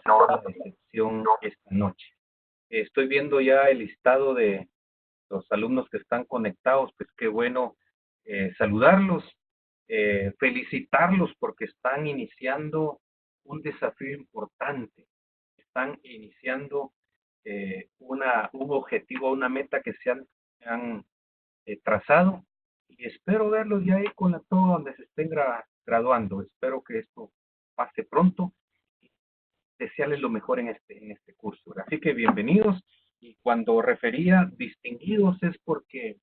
la excepción esta noche. Estoy viendo ya el listado de los alumnos que están conectados, pues qué bueno saludarlos, felicitarlos porque están iniciando un desafío importante, están iniciando un objetivo, una meta que han trazado y espero verlos ya ahí con la todo donde se estén graduando. Espero que esto pase pronto y desearles lo mejor en este curso. Así que bienvenidos. Y cuando refería distinguidos es porque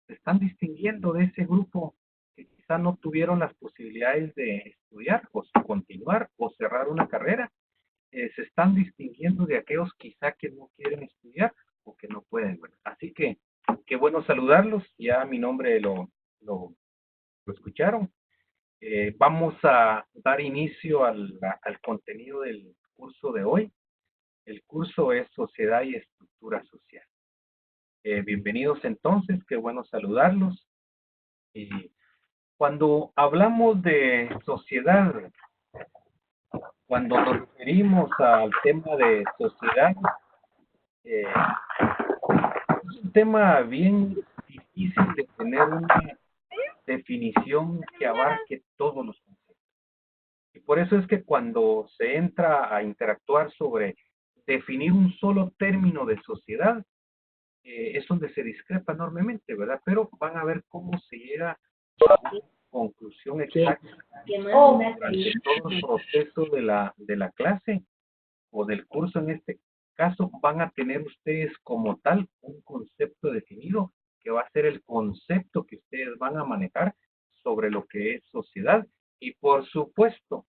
se están distinguiendo de ese grupo que quizá no tuvieron las posibilidades de estudiar o continuar o cerrar una carrera. Se están distinguiendo de aquellos quizá que no quieren estudiar o que no pueden. Bueno, así que qué bueno saludarlos. Ya mi nombre lo escucharon. Vamos a dar inicio al contenido del curso de hoy. El curso es Sociedad y Estructura Social. Bienvenidos entonces, qué bueno saludarlos. Y cuando hablamos de sociedad, cuando nos referimos al tema de sociedad, eh, es un tema bien difícil de tener una definición que abarque todos los conceptos. Y por eso es que cuando se entra a interactuar sobre definir un solo término de sociedad, es donde se discrepa enormemente, ¿verdad? Pero van a ver cómo se llega a una conclusión exacta durante todo el proceso de la clase o del curso. En este caso van a tener ustedes como tal un concepto definido que va a ser el concepto que ustedes van a manejar sobre lo que es sociedad y por supuesto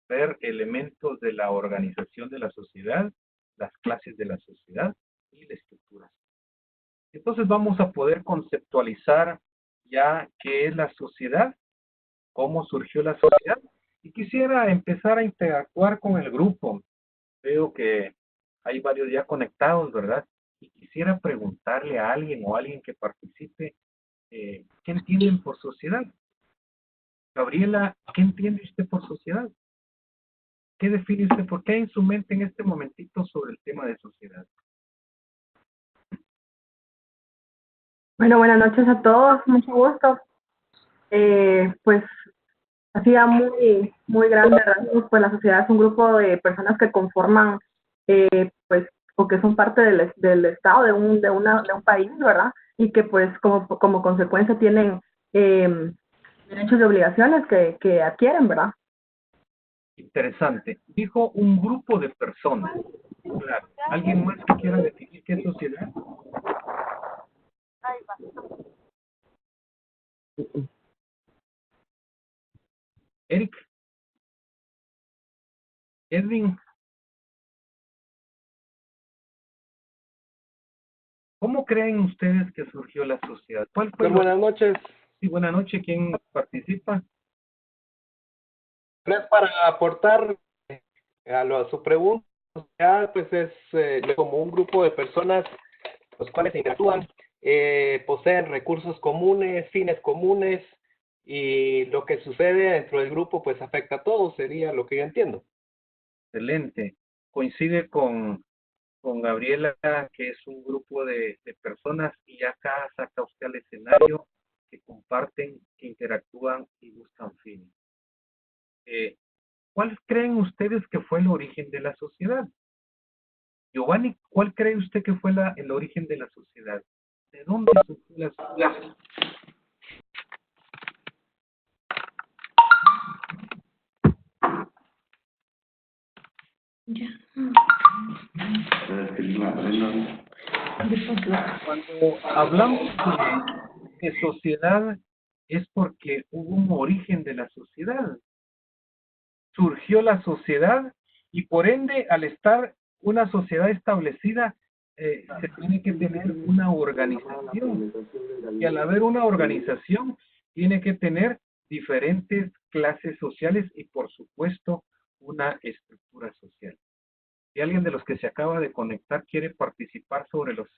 ver elementos de la organización de la sociedad, las clases de la sociedad y la estructura. Entonces vamos a poder conceptualizar ya qué es la sociedad, cómo surgió la sociedad y quisiera empezar a interactuar con el grupo. Veo que hay varios ya conectados, ¿verdad? Y quisiera preguntarle a alguien o a alguien que participe, ¿qué entienden por sociedad? Gabriela, ¿qué entiende usted por sociedad? ¿Qué define usted? ¿Por qué en su mente en este momentito sobre el tema de sociedad? Bueno, buenas noches a todos, mucho gusto. Pues así a muy grandes rasgos, pues la sociedad es un grupo de personas que conforman, pues, o que son parte del Estado de un país, ¿verdad? Y que pues como consecuencia tienen derechos y obligaciones que adquieren, ¿verdad? Interesante. Dijo un grupo de personas. Claro. ¿Alguien más que quiera definir qué es sociedad? Eric, Edwin, ¿cómo creen ustedes que surgió la sociedad? ¿Cuál fue Buenas noches. Sí, buenas noches. ¿Quién participa? Gracias para aportar a su pregunta. Pues es como un grupo de personas los cuales interactúan, poseen recursos comunes, fines comunes, y lo que sucede dentro del grupo pues afecta a todos, sería lo que yo entiendo. Excelente. Coincide con Gabriela, que es un grupo de personas y acá saca usted al escenario que comparten, que interactúan y buscan fines. ¿Cuál creen ustedes que fue el origen de la sociedad? Giovanni, ¿cuál cree usted que fue el origen de la sociedad? ¿De dónde surgió la sociedad? Cuando hablamos de sociedad es porque hubo un origen de la sociedad. Surgió la sociedad y por ende, al estar una sociedad establecida, se tiene que tener una organización. Y al haber una organización, tiene que tener diferentes clases sociales y, por supuesto, una estructura social. Si alguien de los que se acaba de conectar quiere participar sobre los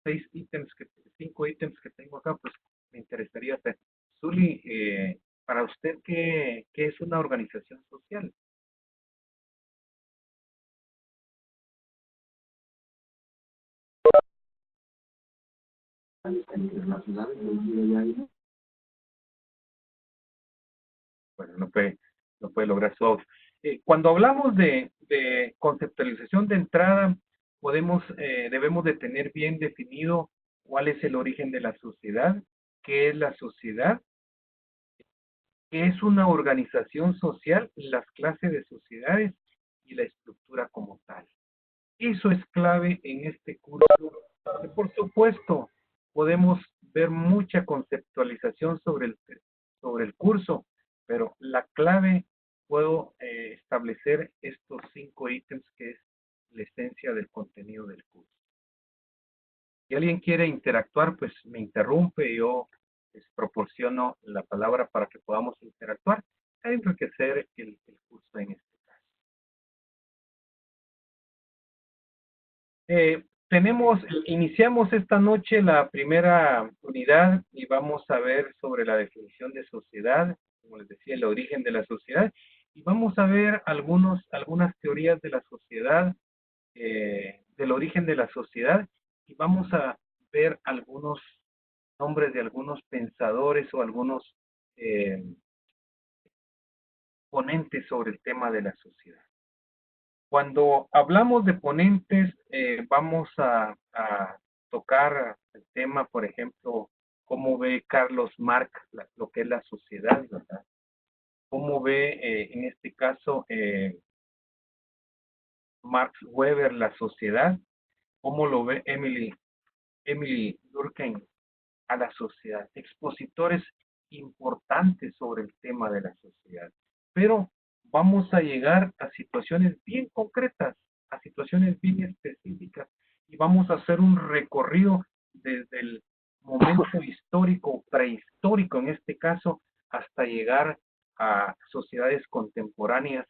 5 ítems que tengo acá, pues me interesaría hacer. Zuli, para usted, ¿qué es una organización social? Bueno, no puede lograr su audio. Cuando hablamos de conceptualización de entrada, debemos de tener bien definido cuál es el origen de la sociedad, qué es la sociedad, qué es una organización social, las clases de sociedades y la estructura como tal. Eso es clave en este curso. Por supuesto, podemos ver mucha conceptualización sobre el curso, pero la clave puedo establecer estos 5 ítems que es la esencia del contenido del curso. Si alguien quiere interactuar, pues me interrumpe, yo les proporciono la palabra para que podamos interactuar a enriquecer el curso en este caso. Iniciamos esta noche la primera unidad y vamos a ver sobre la definición de sociedad, como les decía, el origen de la sociedad, y vamos a ver algunas teorías de la sociedad, del origen de la sociedad, y vamos a ver algunos nombres de algunos pensadores o algunos ponentes sobre el tema de la sociedad. Cuando hablamos de ponentes, vamos a tocar el tema, por ejemplo, cómo ve Carlos Marx lo que es la sociedad, ¿verdad? Cómo ve, en este caso, Max Weber la sociedad, cómo lo ve Emily Durkheim a la sociedad, expositores importantes sobre el tema de la sociedad. Pero vamos a llegar a situaciones bien concretas, a situaciones bien específicas, y vamos a hacer un recorrido desde el momento histórico, prehistórico en este caso, hasta llegar a sociedades contemporáneas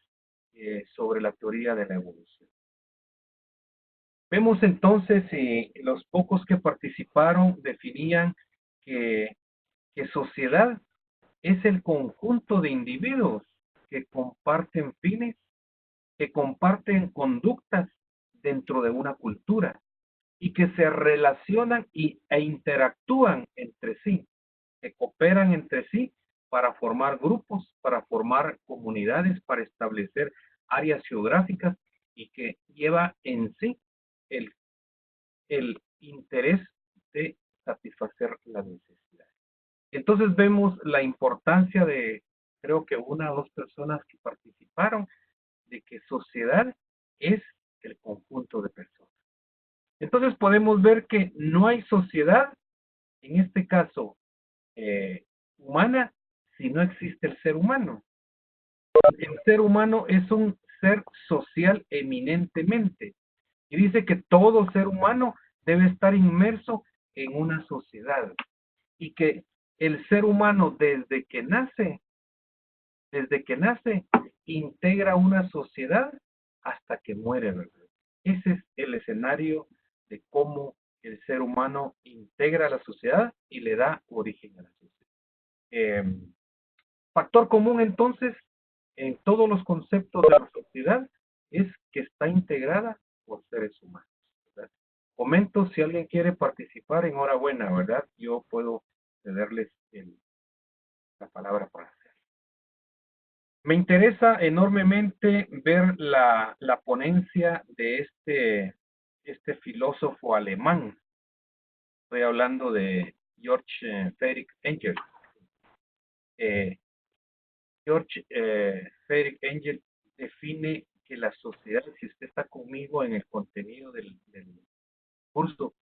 sobre la teoría de la evolución. Vemos entonces, los pocos que participaron definían que sociedad es el conjunto de individuos que comparten fines, que comparten conductas dentro de una cultura y que se relacionan e interactúan entre sí, que cooperan entre sí para formar grupos, para formar comunidades, para establecer áreas geográficas y que lleva en sí el interés de satisfacer las necesidades. Entonces vemos la importancia de, creo que una o dos personas que participaron, de que sociedad es el conjunto de personas. Entonces podemos ver que no hay sociedad, en este caso humana, si no existe el ser humano. El ser humano es un ser social eminentemente. Y dice que todo ser humano debe estar inmerso en una sociedad. Y que el ser humano desde que nace, integra una sociedad hasta que muere, ¿verdad? Ese es el escenario de cómo el ser humano integra la sociedad y le da origen a la sociedad. Factor común entonces en todos los conceptos de la sociedad es que está integrada por seres humanos, ¿verdad? Comento, si alguien quiere participar, enhorabuena, ¿verdad? Yo puedo cederles la palabra para hacerlo. Me interesa enormemente ver la ponencia de este filósofo alemán. Estoy hablando de George Friedrich Engels. George Friedrich Engels define que la sociedad, si usted está conmigo en el contenido del curso,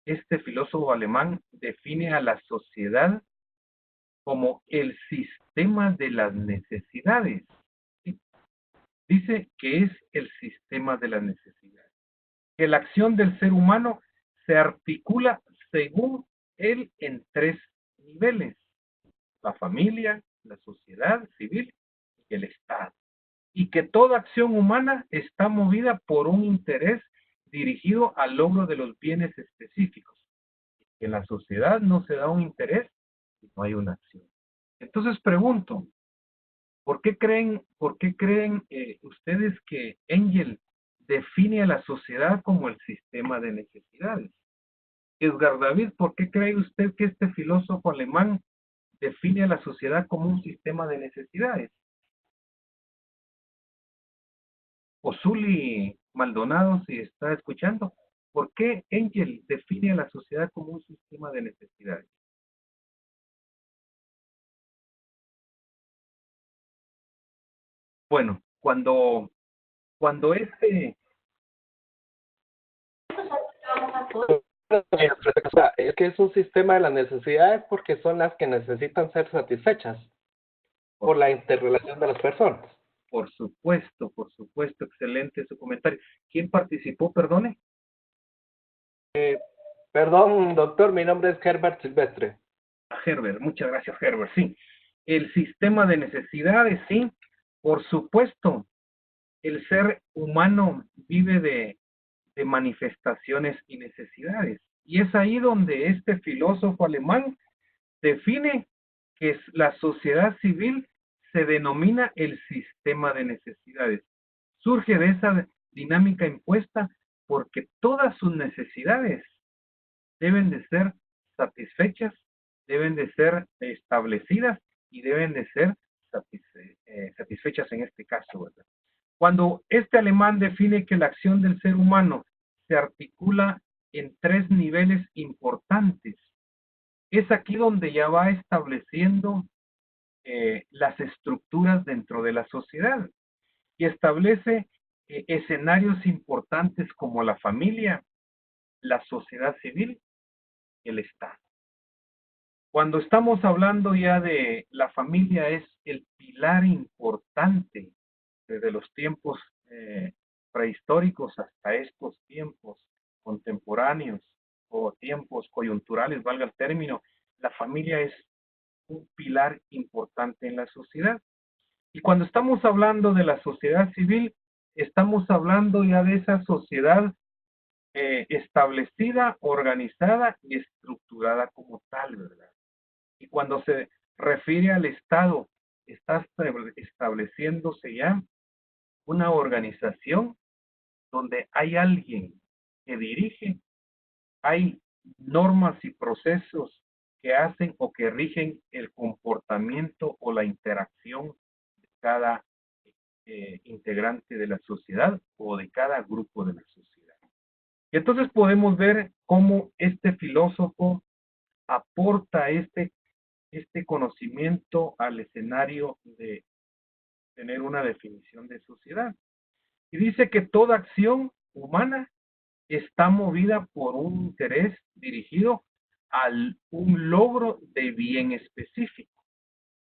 este filósofo alemán define a la sociedad como el sistema de las necesidades. ¿Sí? Dice que es el sistema de las necesidades. Que la acción del ser humano se articula según él en 3 niveles: la familia, la sociedad civil y el Estado. Y que toda acción humana está movida por un interés dirigido al logro de los bienes específicos. En la sociedad no se da un interés si no hay una acción. Entonces pregunto, ¿por qué creen ustedes que Engels define a la sociedad como el sistema de necesidades? Edgar David, ¿por qué cree usted que este filósofo alemán define a la sociedad como un sistema de necesidades? O Zuli Maldonado, si está escuchando, ¿por qué Engel define a la sociedad como un sistema de necesidades? Bueno, cuando este, Es que es un sistema de las necesidades porque son las que necesitan ser satisfechas por la interrelación de las personas. por supuesto, excelente su comentario. ¿Quién participó, perdone? Perdón, doctor, mi nombre es Herbert Silvestre. Herbert, muchas gracias, Herbert, sí. El sistema de necesidades, sí, por supuesto. El ser humano vive de manifestaciones y necesidades. Y es ahí donde este filósofo alemán define que la sociedad civil se denomina el sistema de necesidades. Surge de esa dinámica impuesta porque todas sus necesidades deben de ser satisfechas, deben de ser establecidas y deben de ser satisfechas en este caso, ¿verdad? Cuando este alemán define que la acción del ser humano se articula en tres niveles importantes, es aquí donde ya va estableciendo las estructuras dentro de la sociedad y establece escenarios importantes como la familia, la sociedad civil y el Estado. Cuando estamos hablando ya de la familia, es el pilar importante desde los tiempos prehistóricos hasta estos tiempos contemporáneos o tiempos coyunturales, valga el término. La familia es un pilar importante en la sociedad. Y cuando estamos hablando de la sociedad civil, estamos hablando ya de esa sociedad establecida, organizada y estructurada como tal, ¿verdad? Y cuando se refiere al Estado, está estableciéndose ya una organización donde hay alguien que dirige, hay normas y procesos que hacen o que rigen el comportamiento o la interacción de cada integrante de la sociedad o de cada grupo de la sociedad. Y entonces podemos ver cómo este filósofo aporta este conocimiento al escenario de tener una definición de sociedad. Y dice que toda acción humana está movida por un interés dirigido a un logro de bien específico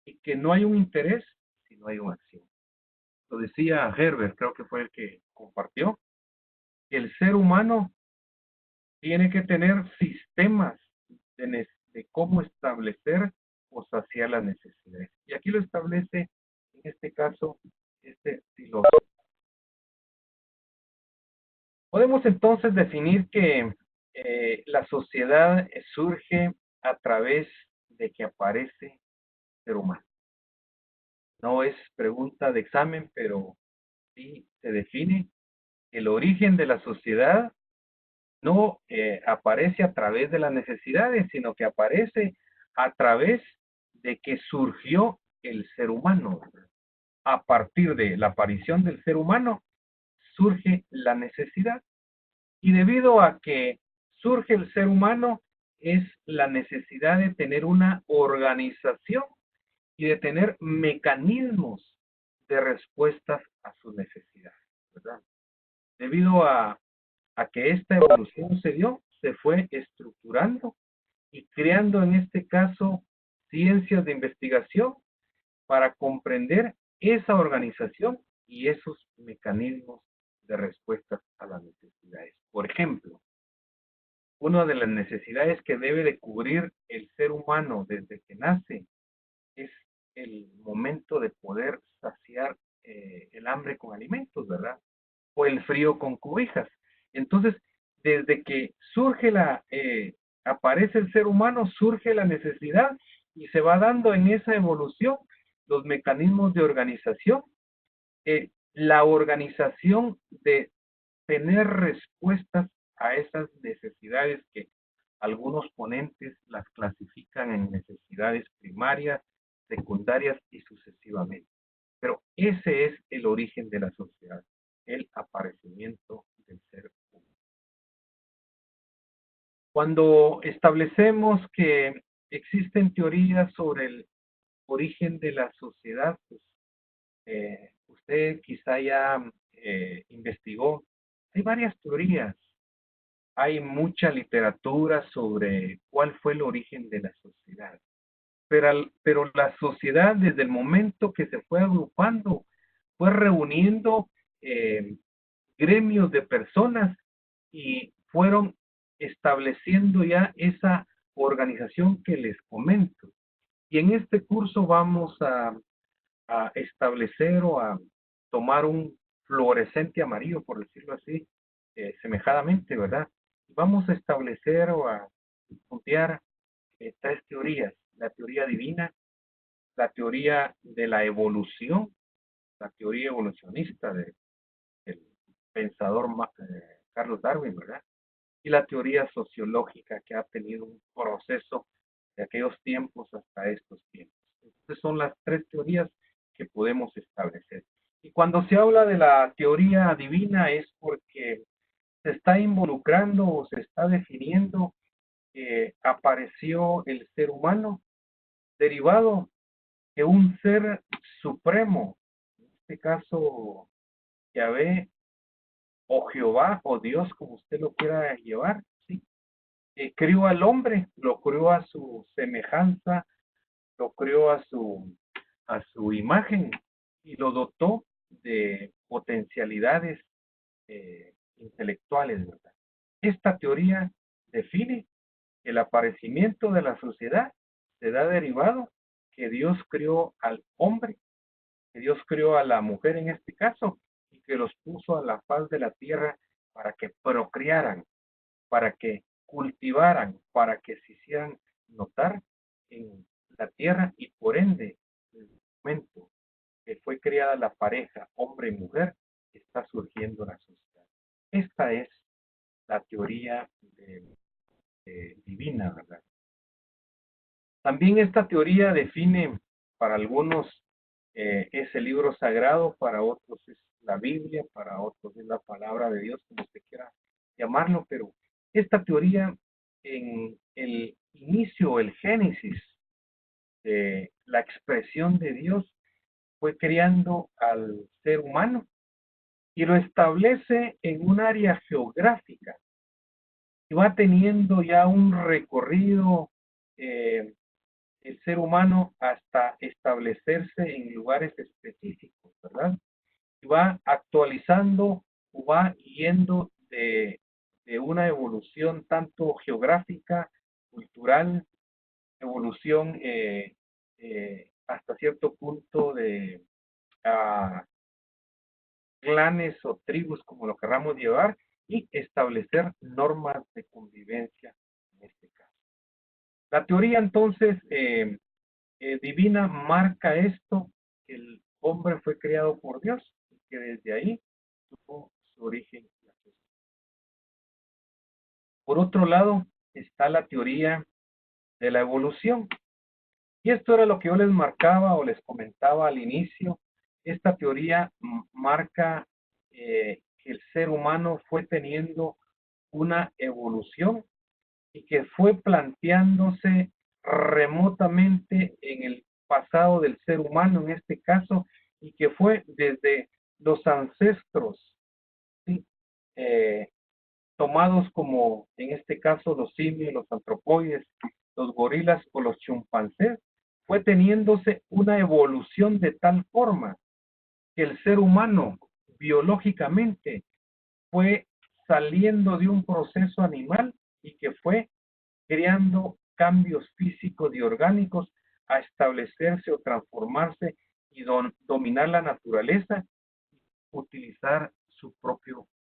y que no hay un interés si no hay una acción. Lo decía Herbert, creo que fue el que compartió, que el ser humano tiene que tener sistemas de cómo establecer o saciar las necesidades. Y aquí lo establece, en este caso, este filósofo. Podemos entonces definir que la sociedad surge a través de que aparece el ser humano. No es pregunta de examen, pero sí se define el origen de la sociedad no aparece a través de las necesidades, sino que aparece a través de que surgió el ser humano. A partir de la aparición del ser humano, surge la necesidad. Y debido a que surge el ser humano, es la necesidad de tener una organización y de tener mecanismos de respuestas a sus necesidades, ¿verdad? Debido a que esta evolución se dio, se fue estructurando y creando en este caso ciencias de investigación para comprender esa organización y esos mecanismos de respuestas a las necesidades. Por ejemplo, una de las necesidades que debe de cubrir el ser humano desde que nace es el momento de poder saciar el hambre con alimentos, ¿verdad? O el frío con cobijas. Entonces, desde que aparece el ser humano, surge la necesidad y se va dando en esa evolución los mecanismos de organización, la organización de tener respuestas a esas necesidades que Algunos ponentes las clasifican en necesidades primarias, secundarias y sucesivamente. Pero ese es el origen de la sociedad, el aparecimiento del ser humano. Cuando establecemos que existen teorías sobre el origen de la sociedad, pues usted quizá ya investigó. Hay varias teorías, hay mucha literatura sobre cuál fue el origen de la sociedad. Pero la sociedad, desde el momento que se fue agrupando, fue reuniendo eh, gremios de personas y fueron estableciendo ya esa organización que les comento. Y en este curso vamos a establecer o a tomar un fluorescente amarillo, por decirlo así, semejadamente, ¿verdad? Vamos a establecer o a puntear tres teorías: la teoría divina, la teoría de la evolución, la teoría evolucionista del pensador Carlos Darwin, ¿verdad? Y la teoría sociológica, que ha tenido un proceso de aquellos tiempos hasta estos tiempos. Estas son las tres teorías que podemos establecer. Y cuando se habla de la teoría divina es porque se está involucrando o se está definiendo que apareció el ser humano derivado de un ser supremo, en este caso Yahvé o Jehová o Dios, como usted lo quiera llevar, ¿sí? Crió al hombre, lo crió a su semejanza, lo crió a su imagen y lo dotó de potencialidades intelectuales, ¿verdad? Esta teoría define que el aparecimiento de la sociedad se da derivado que Dios crió al hombre, que Dios crió a la mujer en este caso, y que los puso a la faz de la tierra para que procrearan, para que cultivaran, para que se hicieran notar en la tierra, y por ende, en el momento que fue creada la pareja, hombre y mujer, está surgiendo la sociedad. Esta es la teoría divina, ¿verdad? También esta teoría define, para algunos es el libro sagrado, para otros es la Biblia, para otros es la palabra de Dios, como usted quiera llamarlo, pero esta teoría en el inicio, el génesis de la expresión de Dios, fue creando al ser humano y lo establece en un área geográfica y va teniendo ya un recorrido eh, el ser humano hasta establecerse en lugares específicos, ¿verdad? Y va actualizando o va yendo de una evolución tanto geográfica, cultural, evolución hasta cierto punto de uh, clanes o tribus, como lo querramos llevar, y establecer normas de convivencia en este caso. La teoría entonces divina marca esto, que el hombre fue creado por Dios y que desde ahí tuvo su origen. Por otro lado, está la teoría de la evolución. Y esto era lo que yo les marcaba o les comentaba al inicio. Esta teoría marca que el ser humano fue teniendo una evolución y que fue planteándose remotamente en el pasado del ser humano en este caso, y que fue desde los ancestros, ¿sí? Tomados como en este caso los simios, los antropoides, los gorilas o los chimpancés, fue teniéndose una evolución de tal forma que el ser humano biológicamente fue saliendo de un proceso animal y que fue creando cambios físicos y orgánicos a establecerse o transformarse y dominar la naturaleza, utilizar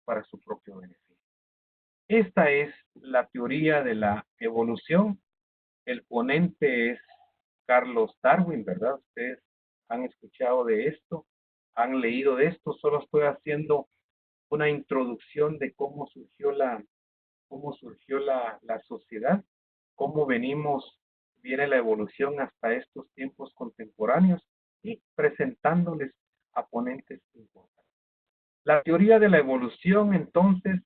para su propio beneficio. Esta es la teoría de la evolución. El ponente es Carlos Darwin, ¿verdad? Ustedes han escuchado de esto, han leído de esto, solo estoy haciendo una introducción de cómo surgió cómo surgió la sociedad, cómo viene la evolución hasta estos tiempos contemporáneos y presentándoles a ponentes importantes. La teoría de la evolución entonces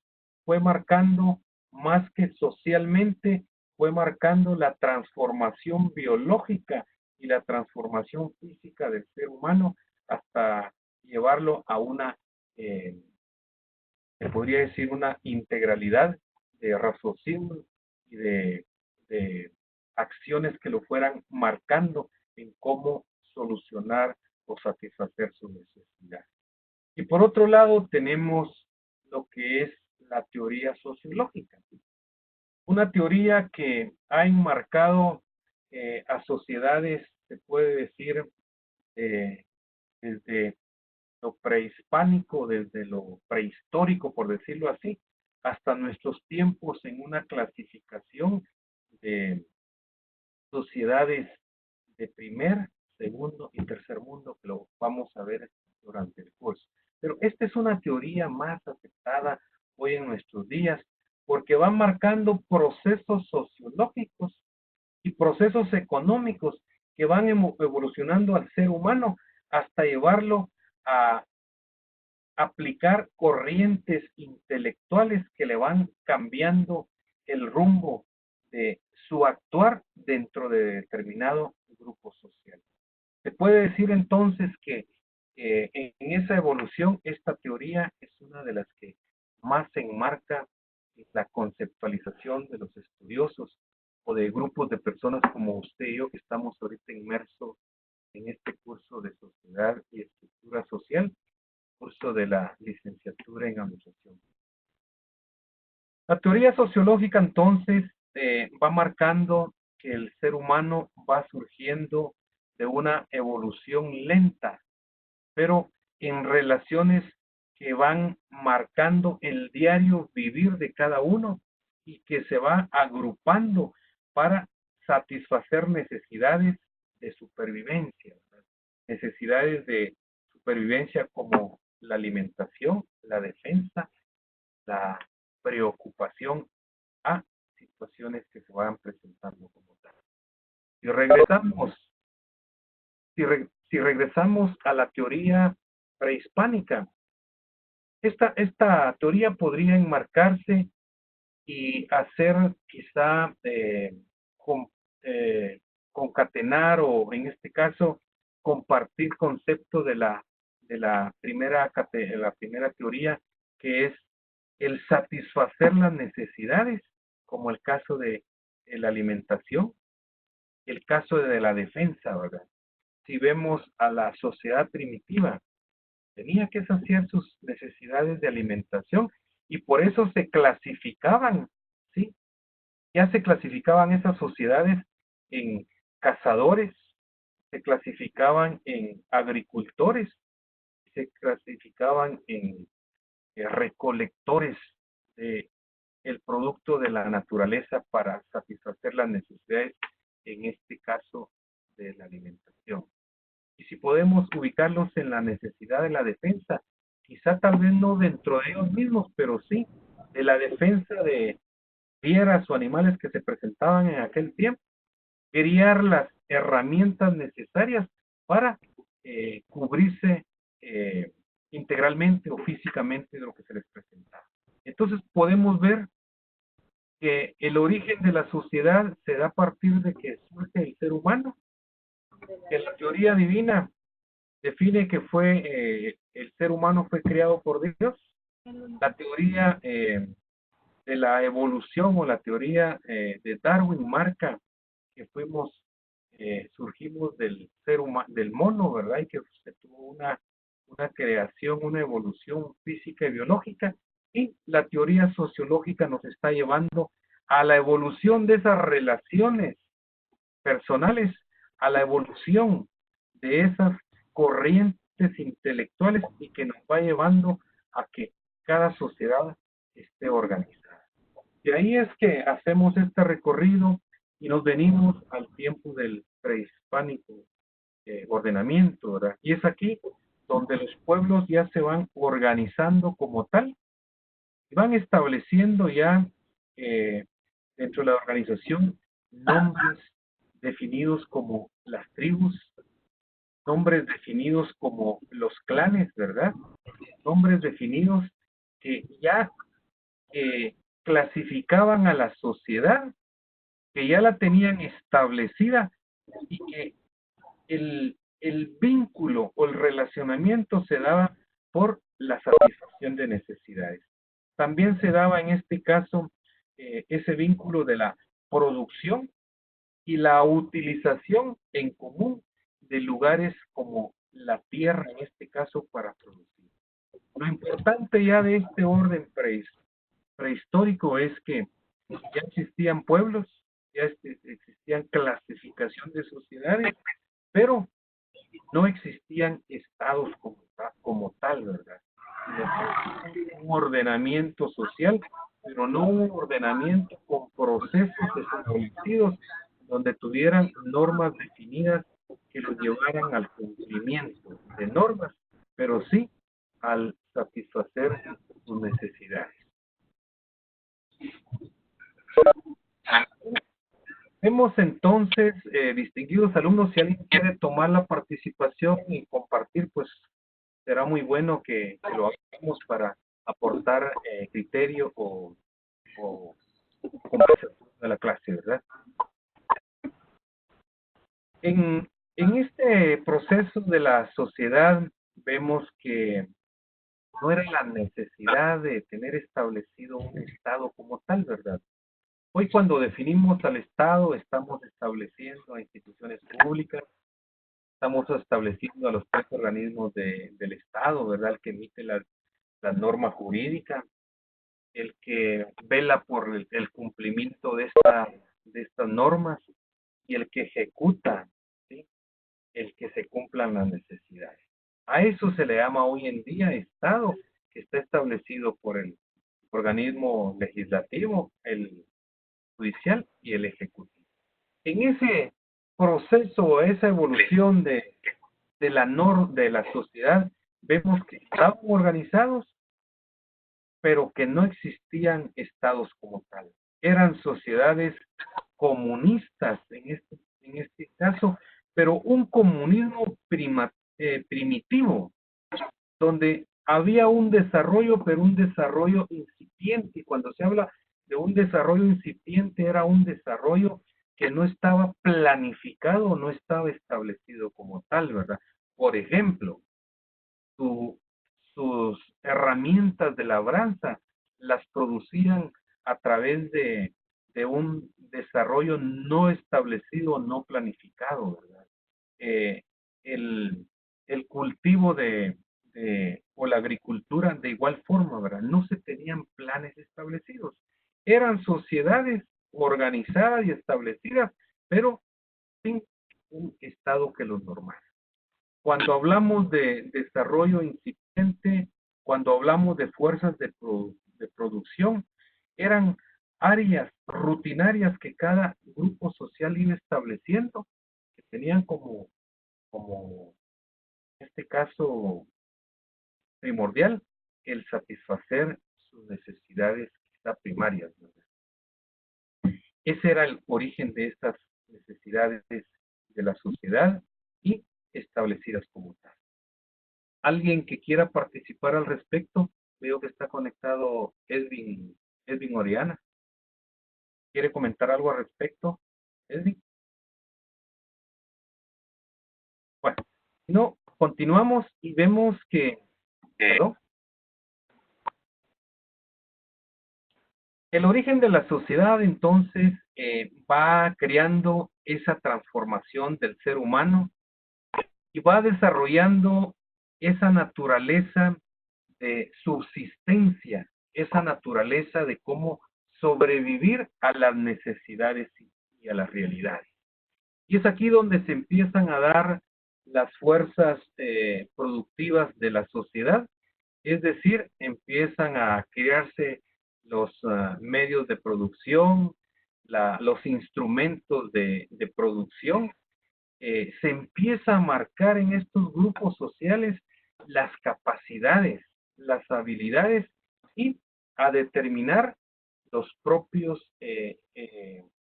fue marcando, más que socialmente, fue marcando la transformación biológica y la transformación física del ser humano hasta llevarlo a una, se podría decir, una integralidad de raciocinio y de acciones que lo fueran marcando en cómo solucionar o satisfacer sus necesidades. Y por otro lado tenemos lo que es la teoría sociológica, una teoría que ha enmarcado a sociedades, se puede decir, desde lo prehispánico, desde lo prehistórico, por decirlo así, hasta nuestros tiempos en una clasificación de sociedades de primer, segundo y tercer mundo, que lo vamos a ver durante el curso. Pero esta es una teoría más aceptada hoy en nuestros días porque va marcando procesos sociológicos y procesos económicos que van evolucionando al ser humano hasta llevarlo a aplicar corrientes intelectuales que le van cambiando el rumbo de su actuar dentro de determinado grupo social. Se puede decir entonces que en esa evolución esta teoría es una de las que más se enmarca en la conceptualización de los estudiosos o de grupos de personas como usted y yo que estamos ahorita inmersos en este curso de sociedad y estructura social, curso de la licenciatura en administración. La teoría sociológica entonces va marcando que el ser humano va surgiendo de una evolución lenta, pero en relaciones que van marcando el diario vivir de cada uno y que se va agrupando para satisfacer necesidades de supervivencia, ¿verdad? Necesidades de supervivencia como la alimentación, la defensa, la preocupación a situaciones que se van presentando como tal. Si regresamos, si regresamos a la teoría prehispánica, esta teoría podría enmarcarse y hacer quizá con, concatenar o en este caso compartir concepto de la primera teoría, que es el satisfacer las necesidades, como el caso de la alimentación, el caso de la defensa, ¿verdad? Si vemos a la sociedad primitiva, tenía que saciar sus necesidades de alimentación y por eso se clasificaban, ¿sí? Ya se clasificaban esas sociedades en cazadores, se clasificaban en agricultores, se clasificaban en recolectores de el producto de la naturaleza para satisfacer las necesidades, en este caso de la alimentación. Y si podemos ubicarlos en la necesidad de la defensa, quizá tal vez no dentro de ellos mismos, pero sí de la defensa de fieras o animales que se presentaban en aquel tiempo, criar las herramientas necesarias para cubrirse integralmente o físicamente de lo que se les presentaba. Entonces podemos ver que el origen de la sociedad se da a partir de que surge el ser humano, que la teoría divina define que el ser humano fue creado por Dios. La teoría de la evolución o la teoría de Darwin marca que surgimos del mono, ¿verdad? Y que se tuvo una creación, una evolución física y biológica. Y la teoría sociológica nos está llevando a la evolución de esas relaciones personales, a la evolución de esas corrientes intelectuales y que nos va llevando a que cada sociedad esté organizada. Y ahí es que hacemos este recorrido y nos venimos al tiempo del prehispánico ordenamiento, ¿verdad? Y es aquí donde los pueblos ya se van organizando como tal y van estableciendo ya eh, dentro de la organización nombres definidos como las tribus, nombres definidos como los clanes, ¿verdad? Nombres definidos que ya clasificaban a la sociedad, que ya la tenían establecida y que el vínculo o el relacionamiento se daba por la satisfacción de necesidades. También se daba en este caso ese vínculo de la producción y la utilización en común de lugares como la tierra, en este caso, para producir. Lo importante ya de este orden prehistórico es que ya existían pueblos, ya existían clasificación de sociedades, pero no existían estados como tal, ¿verdad? Sino un ordenamiento social, pero no un ordenamiento con procesos establecidos donde tuvieran normas definidas que los llevaran al cumplimiento de normas, pero sí al satisfacer sus necesidades. Vemos entonces, distinguidos alumnos, si alguien quiere tomar la participación y compartir, pues será muy bueno que lo hagamos para aportar criterio o conversación de la clase, ¿verdad? En este proceso de la sociedad vemos que no era la necesidad de tener establecido un Estado como tal, ¿verdad? Hoy cuando definimos al Estado estamos estableciendo a instituciones públicas, estamos estableciendo a los tres organismos del Estado, ¿verdad? El que emite la norma jurídica, el que vela por el cumplimiento de estas normas y el que ejecuta, ¿sí? El que se cumplan las necesidades. A eso se le llama hoy en día Estado, que está establecido por el organismo legislativo, el judicial y el ejecutivo. En ese proceso, esa evolución de la sociedad, vemos que estaban organizados, pero que no existían estados como tal. Eran sociedades comunistas en este caso, pero un comunismo primitivo, donde había un desarrollo, pero un desarrollo incipiente. Y cuando se habla de un desarrollo incipiente, era un desarrollo que no estaba planificado, no estaba establecido como tal, ¿verdad? Por ejemplo, sus herramientas de labranza las producían a través de un desarrollo no establecido, no planificado, ¿verdad? Eh, el, el cultivo o la agricultura de igual forma, ¿verdad? No se tenían planes establecidos. Eran sociedades organizadas y establecidas, pero sin un estado que los normara. Cuando hablamos de desarrollo incipiente, cuando hablamos de fuerzas de producción, eran áreas rutinarias que cada grupo social iba estableciendo, que tenían como en este caso primordial, el satisfacer sus necesidades quizá primarias, ¿verdad? Ese era el origen de estas necesidades de la sociedad y establecidas como tal. ¿Alguien que quiera participar al respecto? Veo que está conectado Edwin Oriana. ¿Quiere comentar algo al respecto, Edwin? Bueno, no, continuamos y vemos que, ¿perdón? El origen de la sociedad entonces va creando esa transformación del ser humano y va desarrollando esa naturaleza de subsistencia, esa naturaleza de cómo sobrevivir a las necesidades y a las realidades. Y es aquí donde se empiezan a dar las fuerzas productivas de la sociedad, es decir, empiezan a crearse los medios de producción, los instrumentos de producción, se empieza a marcar en estos grupos sociales las capacidades, las habilidades y a determinar los propios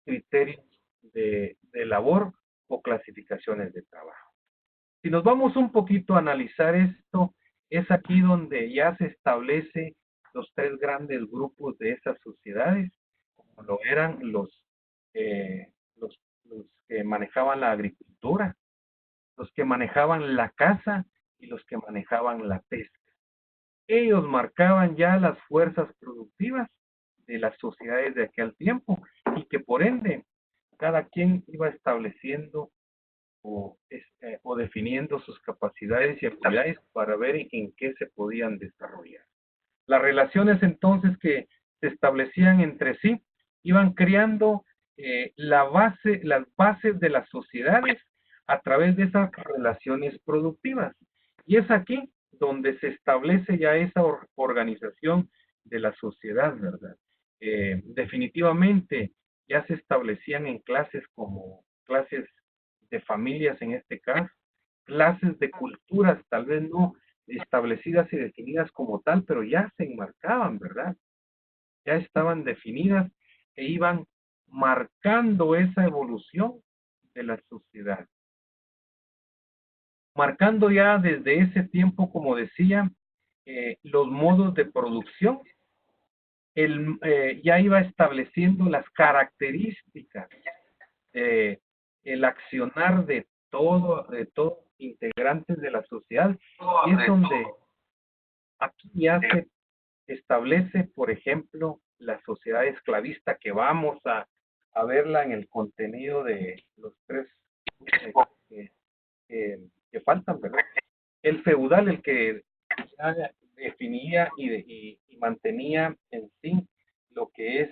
criterios de labor o clasificaciones de trabajo. Si nos vamos un poquito a analizar esto, es aquí donde ya se establece los tres grandes grupos de esas sociedades, como lo eran los que manejaban la agricultura, los que manejaban la caza y los que manejaban la pesca. Ellos marcaban ya las fuerzas productivas de las sociedades de aquel tiempo y que por ende cada quien iba estableciendo o definiendo sus capacidades y habilidades para ver en qué se podían desarrollar. Las relaciones entonces que se establecían entre sí iban creando las bases de las sociedades a través de esas relaciones productivas. Y es aquí donde se establece ya esa organización de la sociedad, ¿verdad? Definitivamente ya se establecían en clases como clases de familias en este caso, clases de culturas, tal vez no establecidas y definidas como tal, pero ya se enmarcaban, ¿verdad? Ya estaban definidas e iban marcando esa evolución de la sociedad. Marcando ya desde ese tiempo, como decía, los modos de producción, ya iba estableciendo las características, el accionar de todos integrantes de la sociedad, y es donde aquí ya se establece, por ejemplo, la sociedad esclavista, que vamos a verla en el contenido de los tres que faltan, ¿verdad? El feudal, el que ya definía y mantenía en sí lo que es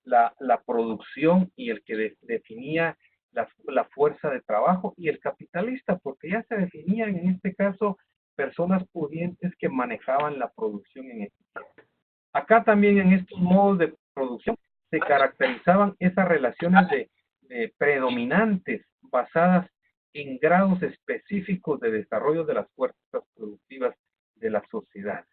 la producción y el que definía la fuerza de trabajo, y el capitalista, porque ya se definían en este caso personas pudientes que manejaban la producción en este tiempo. Acá también en estos modos de producción se caracterizaban esas relaciones de predominantes basadas en grados específicos de desarrollo de las fuerzas productivas de la sociedad.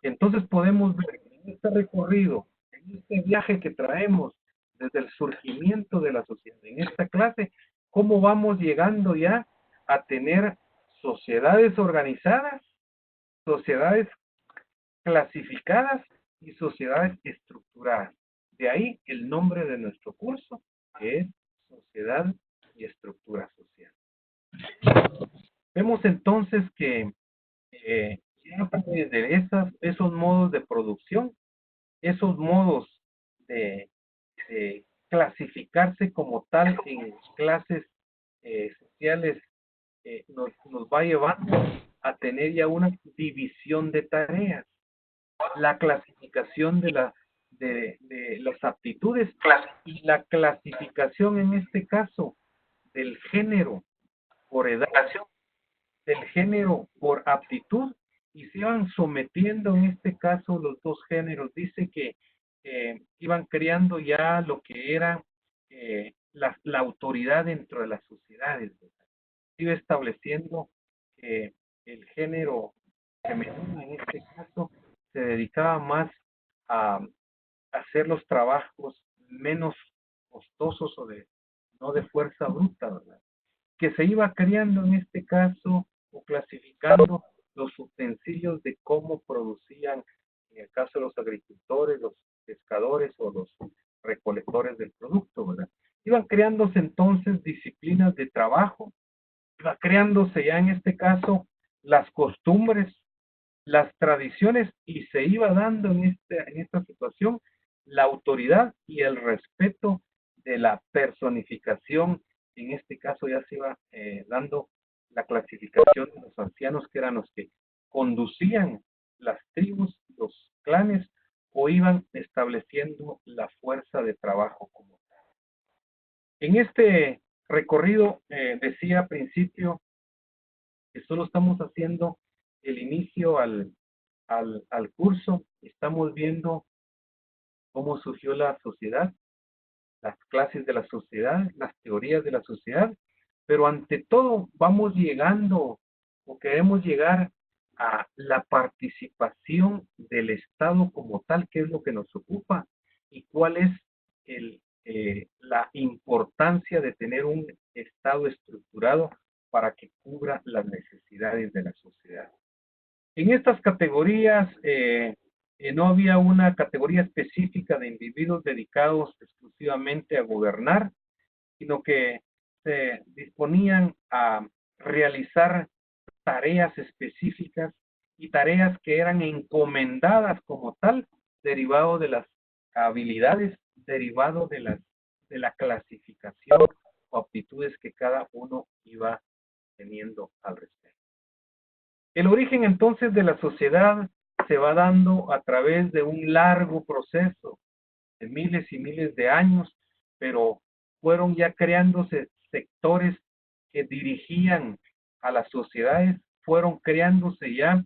Entonces podemos ver en este recorrido, en este viaje que traemos desde el surgimiento de la sociedad, en esta clase, cómo vamos llegando ya a tener sociedades organizadas, sociedades clasificadas y sociedades estructuradas. De ahí el nombre de nuestro curso, que es Sociedad y Estructura Social. Vemos entonces que desde esos modos de producción, esos modos de clasificarse como tal en clases sociales, nos va llevando a tener ya una división de tareas, la clasificación de las aptitudes y la clasificación en este caso del género por edad, del género por aptitud, y se iban sometiendo en este caso los dos géneros. Dice que iban creando ya lo que era la autoridad dentro de las sociedades, ¿verdad? Iba estableciendo que el género femenino en este caso se dedicaba más a hacer los trabajos menos costosos o no de fuerza bruta, ¿verdad? Que se iba creando en este caso o clasificando los utensilios de cómo producían, en el caso de los agricultores, los pescadores o los recolectores del producto, ¿verdad? Iban creándose entonces disciplinas de trabajo, iba creándose ya en este caso las costumbres, las tradiciones, y se iba dando en esta situación la autoridad y el respeto de la personificación. En este caso ya se iba dando la clasificación de los ancianos, que eran los que conducían las tribus, los clanes, o iban estableciendo la fuerza de trabajo como tal. En este recorrido, decía al principio que solo estamos haciendo el inicio al curso, estamos viendo cómo surgió la sociedad, las clases de la sociedad, las teorías de la sociedad, pero ante todo vamos llegando o queremos llegar a la participación del Estado como tal, que es lo que nos ocupa, y cuál es la importancia de tener un Estado estructurado para que cubra las necesidades de la sociedad. En estas categorías no había una categoría específica de individuos dedicados exclusivamente a gobernar, sino que se disponían a realizar tareas específicas y tareas que eran encomendadas como tal, derivado de las habilidades, derivado de la clasificación o aptitudes que cada uno iba teniendo al respecto. El origen entonces de la sociedad se va dando a través de un largo proceso de miles y miles de años, pero fueron ya creándose sectores que dirigían a las sociedades, fueron creándose ya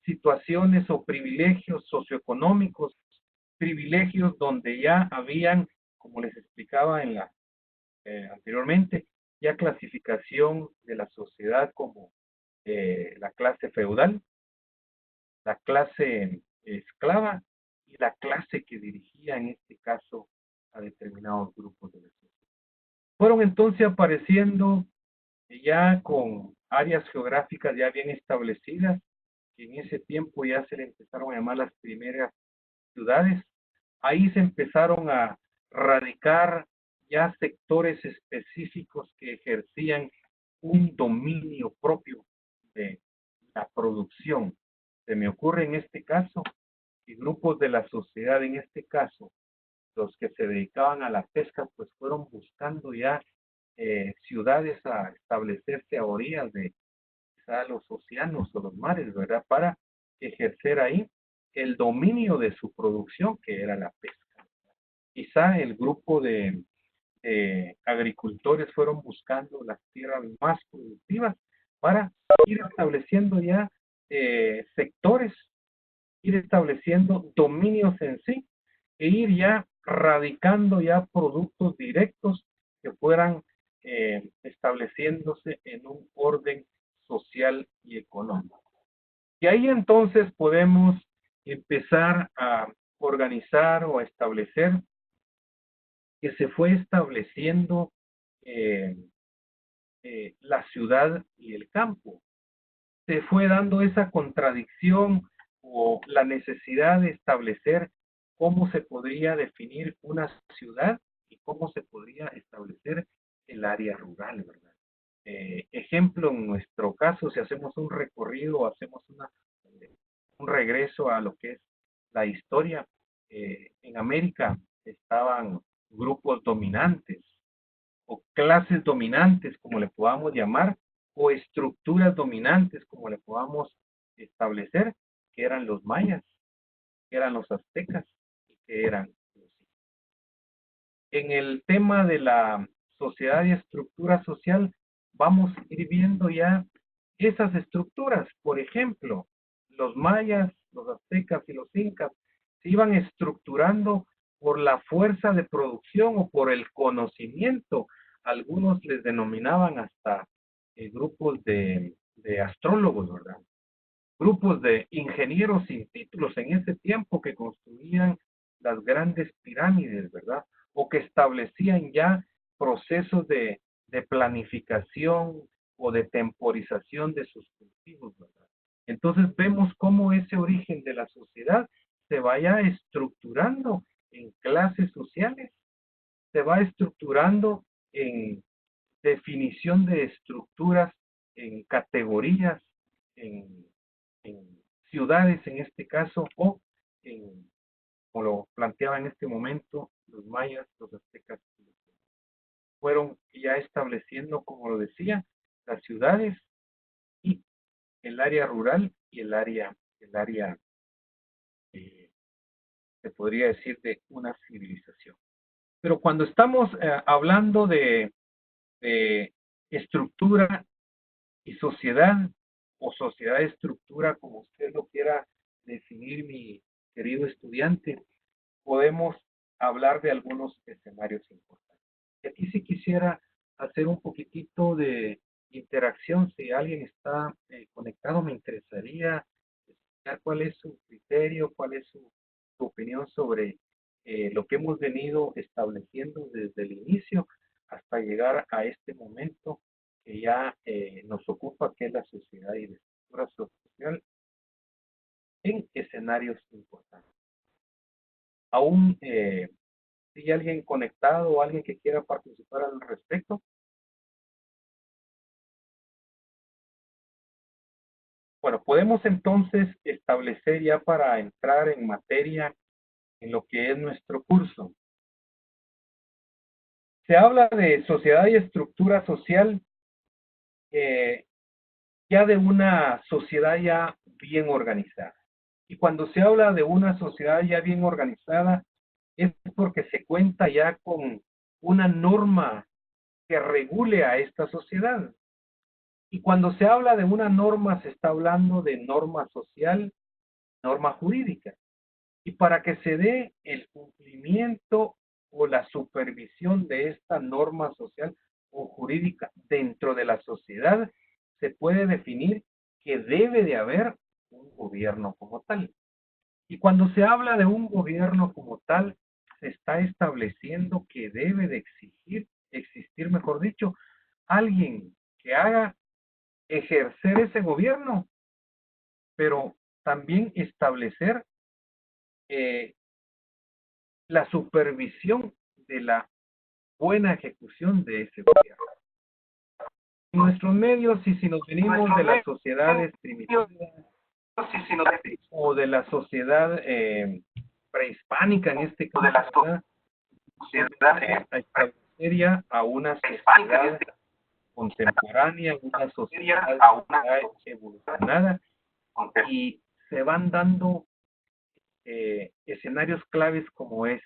situaciones o privilegios socioeconómicos, privilegios donde ya habían, como les explicaba anteriormente, ya clasificación de la sociedad como la clase feudal, la clase esclava y la clase que dirigía en este caso a determinados grupos de la sociedad. Fueron entonces apareciendo ya con áreas geográficas ya bien establecidas, que en ese tiempo ya se le empezaron a llamar las primeras ciudades. Ahí se empezaron a radicar ya sectores específicos que ejercían un dominio propio de la producción. Se me ocurre en este caso que grupos de la sociedad, en este caso, los que se dedicaban a la pesca, pues fueron buscando ya ciudades a establecerse a orillas de quizá los océanos o los mares, ¿verdad? Para ejercer ahí el dominio de su producción, que era la pesca. Quizá el grupo de agricultores fueron buscando las tierras más productivas para ir estableciendo ya sectores, ir estableciendo dominios en sí e ir ya radicando ya productos directos que fueran estableciéndose en un orden social y económico. Y ahí entonces podemos empezar a organizar o a establecer que se fue estableciendo eh, la ciudad y el campo. Se fue dando esa contradicción o la necesidad de establecer cómo se podría definir una ciudad y cómo se podría establecer el área rural, ¿verdad? Ejemplo, en nuestro caso, si hacemos un recorrido, hacemos un regreso a lo que es la historia, en América estaban grupos dominantes o clases dominantes, como le podamos llamar, o estructuras dominantes, como le podamos establecer, que eran los mayas, que eran los aztecas y que eran los incas. En el tema de la sociedad y estructura social, vamos a ir viendo ya esas estructuras. Por ejemplo, los mayas, los aztecas y los incas se iban estructurando por la fuerza de producción o por el conocimiento. Algunos les denominaban hasta grupos de astrólogos, ¿verdad? Grupos de ingenieros sin títulos en ese tiempo que construían las grandes pirámides, ¿verdad? O que establecían ya procesos de planificación o de temporización de sus cultivos, ¿verdad? Entonces vemos cómo ese origen de la sociedad se vaya estructurando en clases sociales, se va estructurando en definición de estructuras, en categorías, en en ciudades en este caso, o en, como lo planteaba en este momento, los mayas, los aztecas, fueron ya estableciendo, como lo decía, las ciudades y el área rural y el área se podría decir, de una civilización. Pero cuando estamos hablando de estructura y sociedad, o sociedad-estructura, como usted lo quiera definir, mi querido estudiante, podemos hablar de algunos escenarios importantes. Y aquí sí quisiera hacer un poquitito de interacción. Si alguien está conectado, me interesaría escuchar cuál es su criterio, cuál es su opinión sobre lo que hemos venido estableciendo desde el inicio hasta llegar a este momento que ya nos ocupa, que es la sociedad y la estructura social en escenarios importantes. Aún si hay alguien conectado o alguien que quiera participar al respecto. Bueno, podemos entonces establecer ya para entrar en materia en lo que es nuestro curso. Se habla de sociedad y estructura social, ya de una sociedad ya bien organizada. Y cuando se habla de una sociedad ya bien organizada, es porque se cuenta ya con una norma que regule a esta sociedad. Y cuando se habla de una norma, se está hablando de norma social, norma jurídica. Y para que se dé el cumplimiento o la supervisión de esta norma social o jurídica dentro de la sociedad, se puede definir que debe de haber un gobierno como tal. Y cuando se habla de un gobierno como tal, se está estableciendo que debe de existir, mejor dicho, alguien que haga ejercer ese gobierno, pero también establecer eh, la supervisión de la buena ejecución de ese gobierno. En nuestros medios, y si nos venimos de las sociedades primitivas o de la sociedad prehispánica, en este caso, a establecer ya a una sociedad contemporánea, una sociedad evolucionada, y se van dando escenarios claves como es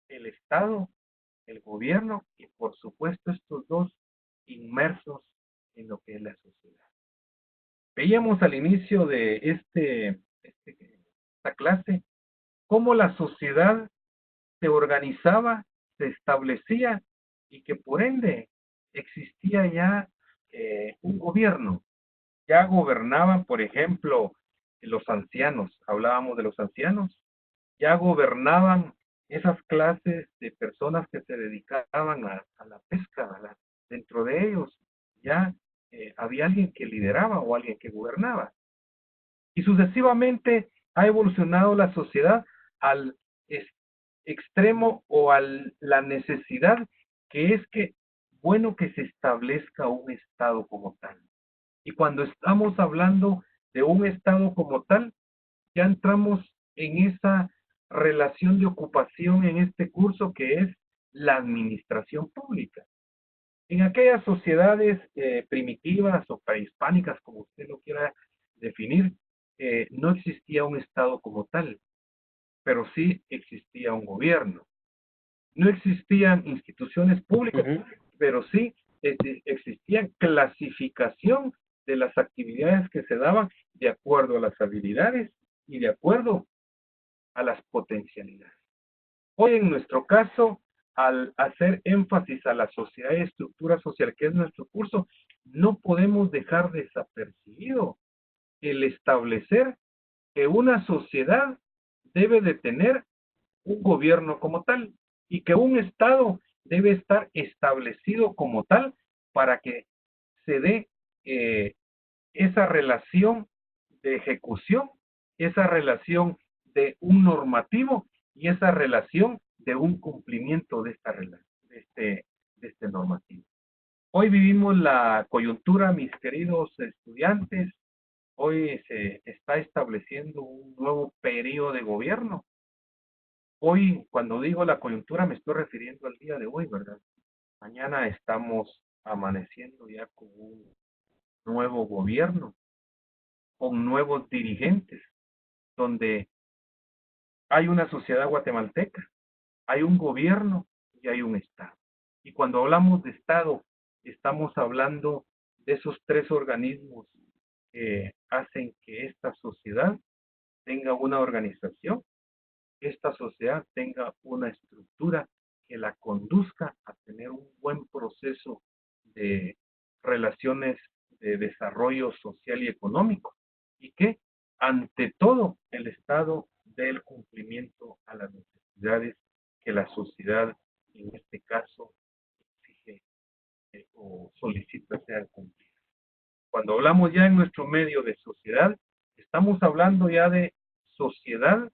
el Estado, el gobierno y por supuesto estos dos inmersos en lo que es la sociedad. Veíamos al inicio de esta clase cómo la sociedad se organizaba, se establecía y que por ende existía ya un gobierno. Ya gobernaban, por ejemplo, los ancianos, hablábamos de los ancianos, ya gobernaban esas clases de personas que se dedicaban a la pesca. Dentro de ellos ya había alguien que lideraba o alguien que gobernaba. Y sucesivamente ha evolucionado la sociedad al extremo o a la necesidad que es que, bueno, que se establezca un Estado como tal. Y cuando estamos hablando de un Estado como tal, ya entramos en esa relación de ocupación en este curso que es la administración pública. En aquellas sociedades primitivas o prehispánicas, como usted lo quiera definir, no existía un Estado como tal, pero sí existía un gobierno. No existían instituciones públicas, pero sí existía clasificación de las actividades que se daban de acuerdo a las habilidades y de acuerdo a las potencialidades. Hoy en nuestro caso, al hacer énfasis a la sociedad y estructura social, que es nuestro curso, no podemos dejar desapercibido el establecer que una sociedad debe de tener un gobierno como tal y que un Estado debe estar establecido como tal para que se dé esa relación de ejecución, esa relación de un normativo y esa relación de un cumplimiento de esta relación, de este normativo. Hoy vivimos la coyuntura, mis queridos estudiantes. Hoy se está estableciendo un nuevo periodo de gobierno. Hoy, cuando digo la coyuntura, me estoy refiriendo al día de hoy, ¿verdad? Mañana estamos amaneciendo ya con un nuevo gobierno, con nuevos dirigentes, donde hay una sociedad guatemalteca, hay un gobierno y hay un Estado. Y cuando hablamos de Estado, estamos hablando de esos tres organismos que hacen que esta sociedad tenga una organización, esta sociedad tenga una estructura que la conduzca a tener un buen proceso de relaciones de desarrollo social y económico, y que ante todo el Estado dé el cumplimiento a las necesidades que la sociedad en este caso exige o solicita sean cumplidas. Cuando hablamos ya en nuestro medio de sociedad, estamos hablando ya de sociedad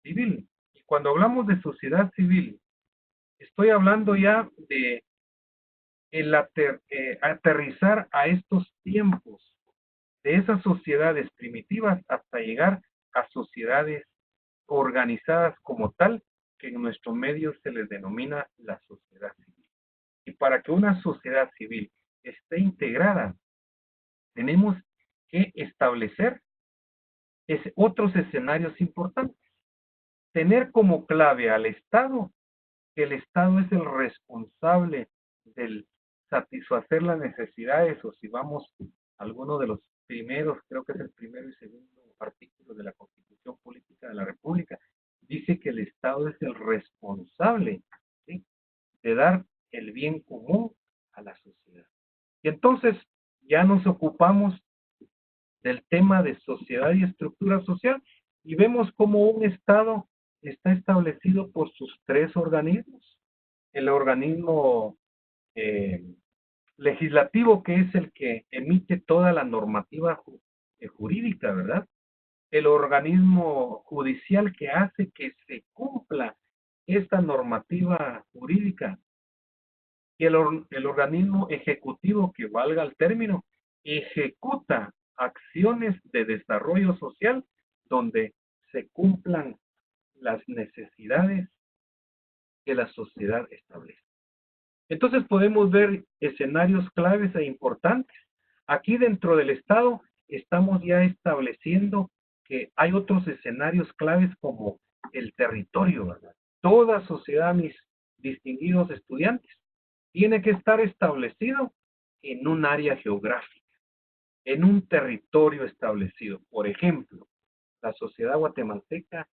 civil. Y cuando hablamos de sociedad civil, estoy hablando ya de aterrizar a estos tiempos de esas sociedades primitivas hasta llegar a sociedades organizadas como tal, que en nuestro medio se les denomina la sociedad civil. Y para que una sociedad civil esté integrada, tenemos que establecer otros escenarios importantes. Tener como clave al Estado, que el Estado es el responsable del satisfacer las necesidades, o si vamos a alguno de los primeros, creo que es el primero y segundo artículo de la Constitución Política de la República, dice que el Estado es el responsable, ¿sí?, de dar el bien común a la sociedad. Y entonces ya nos ocupamos del tema de sociedad y estructura social y vemos cómo un Estado está establecido por sus tres organismos. El organismo legislativo, que es el que emite toda la normativa jurídica, ¿verdad? El organismo judicial, que hace que se cumpla esta normativa jurídica, y el organismo ejecutivo, que valga el término, ejecuta acciones de desarrollo social donde se cumplan las necesidades que la sociedad establece. Entonces podemos ver escenarios claves e importantes. Aquí dentro del Estado estamos ya estableciendo que hay otros escenarios claves como el territorio, ¿verdad? Toda sociedad, mis distinguidos estudiantes, tiene que estar establecido en un área geográfica, en un territorio establecido. Por ejemplo, la sociedad guatemalteca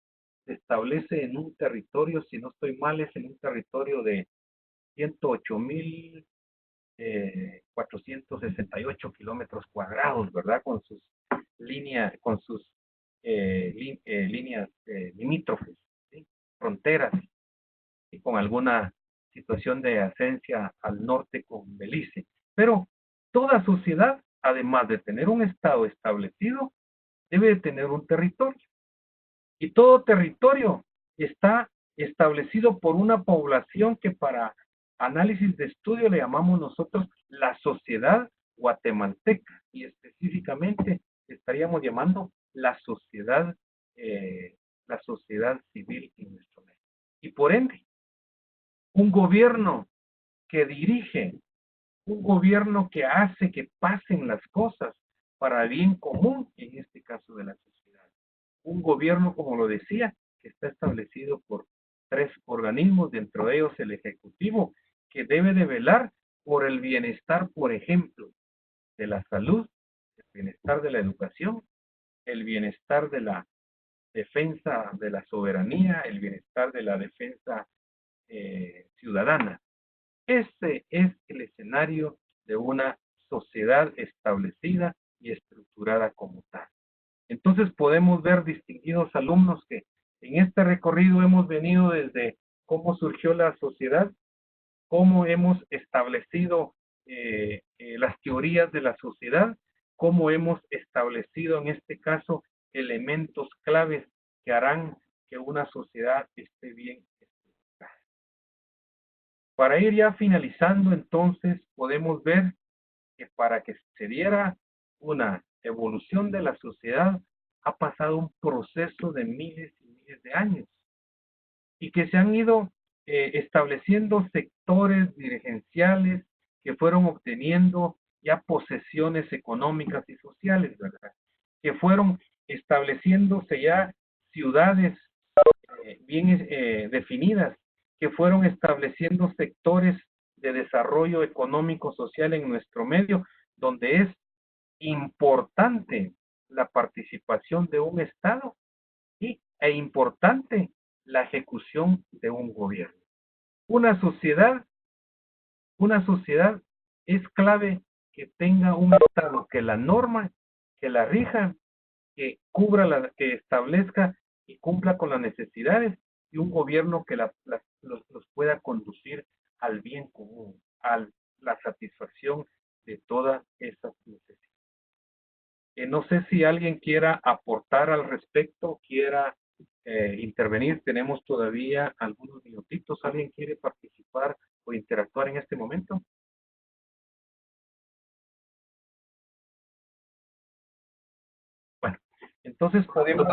se establece en un territorio, si no estoy mal, es en un territorio de 108,468 kilómetros cuadrados, ¿verdad? Con sus líneas, líneas limítrofes, ¿sí?, fronteras, y con alguna situación de asencia al norte con Belice. Pero toda sociedad, además de tener un estado establecido, debe de tener un territorio. Y todo territorio está establecido por una población que, para análisis de estudio, le llamamos nosotros la sociedad guatemalteca, y específicamente estaríamos llamando la sociedad civil en nuestro medio. Y por ende, un gobierno que dirige, un gobierno que hace que pasen las cosas para el bien común, en este caso de la sociedad. Un gobierno, como lo decía, que está establecido por tres organismos, dentro de ellos el Ejecutivo, que debe de velar por el bienestar, por ejemplo, de la salud, el bienestar de la educación, el bienestar de la defensa de la soberanía, el bienestar de la defensa ciudadana. Este es el escenario de una sociedad establecida y estructurada como tal. Entonces podemos ver, distinguidos alumnos, que en este recorrido hemos venido desde cómo surgió la sociedad, cómo hemos establecido las teorías de la sociedad, cómo hemos establecido en este caso elementos claves que harán que una sociedad esté bien estructurada. Para ir ya finalizando, entonces, podemos ver que para que se diera una evolución de la sociedad, ha pasado un proceso de miles y miles de años, y que se han ido estableciendo sectores dirigenciales que fueron obteniendo ya posesiones económicas y sociales, ¿verdad? Que fueron estableciéndose ya ciudades bien definidas, que fueron estableciendo sectores de desarrollo económico social en nuestro medio, donde es importante la participación de un Estado e importante la ejecución de un gobierno. Una sociedad es clave que tenga un Estado que la norma, que la rija, que cubra, que establezca y cumpla con las necesidades, y un gobierno que los pueda conducir al bien común, a la satisfacción de todas esas necesidades. No sé si alguien quiera aportar al respecto, quiera intervenir. Tenemos todavía algunos minutitos. ¿Alguien quiere participar o interactuar en este momento? Bueno, entonces podemos...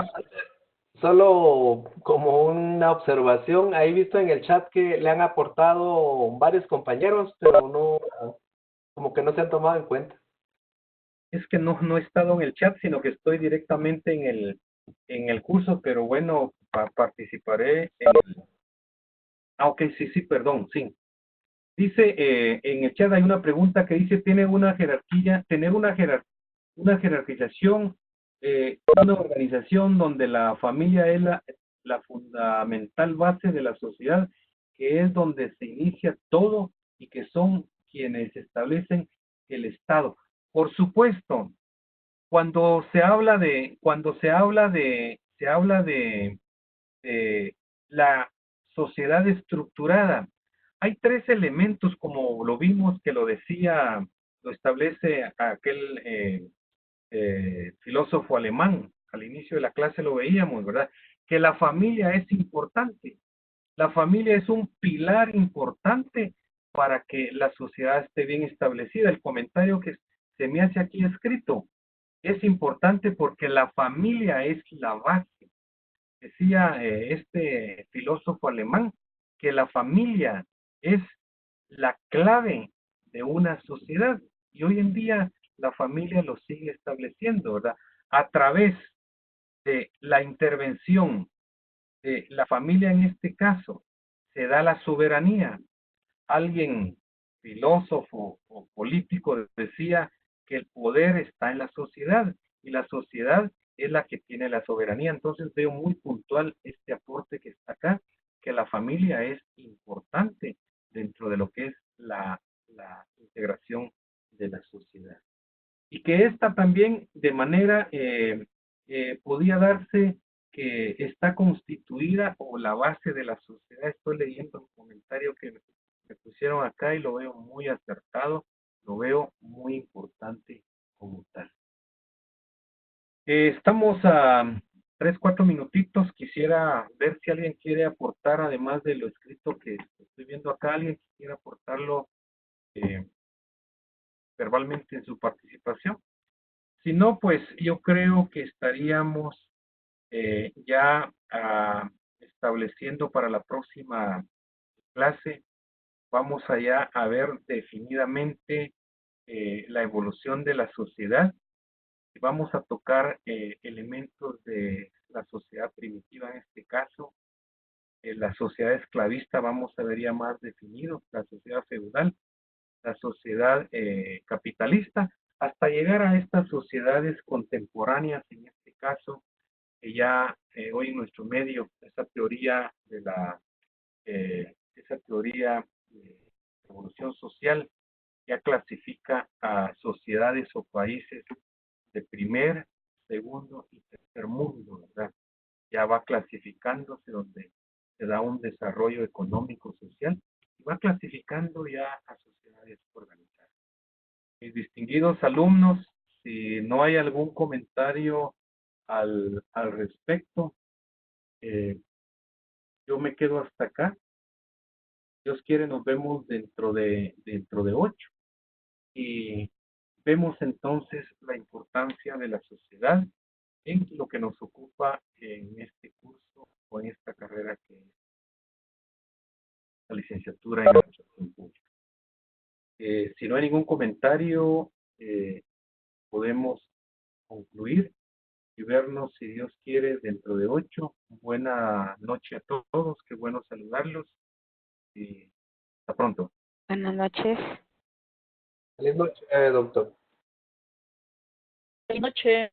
Solo como una observación, ahí visto en el chat que le han aportado varios compañeros, pero no, como que no se han tomado en cuenta. Es que no he estado en el chat, sino que estoy directamente en el curso, pero bueno, participaré en el... Ah, ok, sí, perdón, sí. Dice, en el chat hay una pregunta que dice, ¿tiene una jerarquía, tener una jerarquización, una organización donde la familia es la fundamental base de la sociedad, que es donde se inicia todo y que son quienes establecen el Estado? Por supuesto, se habla de la sociedad estructurada. Hay tres elementos, como lo vimos, que lo establece aquel filósofo alemán. Al inicio de la clase lo veíamos, ¿verdad? Que la familia es importante. La familia es un pilar importante para que la sociedad esté bien establecida. El comentario que se me hace aquí escrito es importante porque la familia es la base. Decía este filósofo alemán que la familia es la clave de una sociedad, y hoy en día la familia lo sigue estableciendo, ¿verdad? A través de la intervención de la familia, en este caso, se da la soberanía. Alguien, filósofo o político, decía que el poder está en la sociedad y la sociedad es la que tiene la soberanía. Entonces veo muy puntual este aporte que está acá, que la familia es importante dentro de lo que es la integración de la sociedad. Y que esta también de manera podía darse que está constituida, o la base de la sociedad. Estoy leyendo un comentario que me pusieron acá y lo veo muy acertado, lo veo muy importante como tal. Estamos a 3, 4 minutitos. Quisiera ver si alguien quiere aportar, además de lo escrito que estoy viendo acá, alguien quiere aportarlo verbalmente en su participación. Si no, pues yo creo que estaríamos ya estableciendo para la próxima clase. Vamos allá a ver definidamente la evolución de la sociedad, y vamos a tocar elementos de la sociedad primitiva, en este caso, la sociedad esclavista. Vamos a ver ya más definido la sociedad feudal, la sociedad capitalista, hasta llegar a estas sociedades contemporáneas, en este caso, que ya hoy en nuestro medio, esa teoría de evolución social ya clasifica a sociedades o países de primer, segundo y tercer mundo, ¿verdad? Ya va clasificándose, donde se da un desarrollo económico, social, y va clasificando ya a sociedades organizadas. Mis distinguidos alumnos, si no hay algún comentario al respecto, yo me quedo hasta acá. Dios quiere, nos vemos dentro de 8, y vemos entonces la importancia de la sociedad en lo que nos ocupa en este curso o en esta carrera, que es la licenciatura en Administración Pública. Si no hay ningún comentario, podemos concluir y vernos, si Dios quiere, dentro de 8. Buena noche a todos, qué bueno saludarlos y hasta pronto. Buenas noches. Feliz noche, doctor. Buenas noches.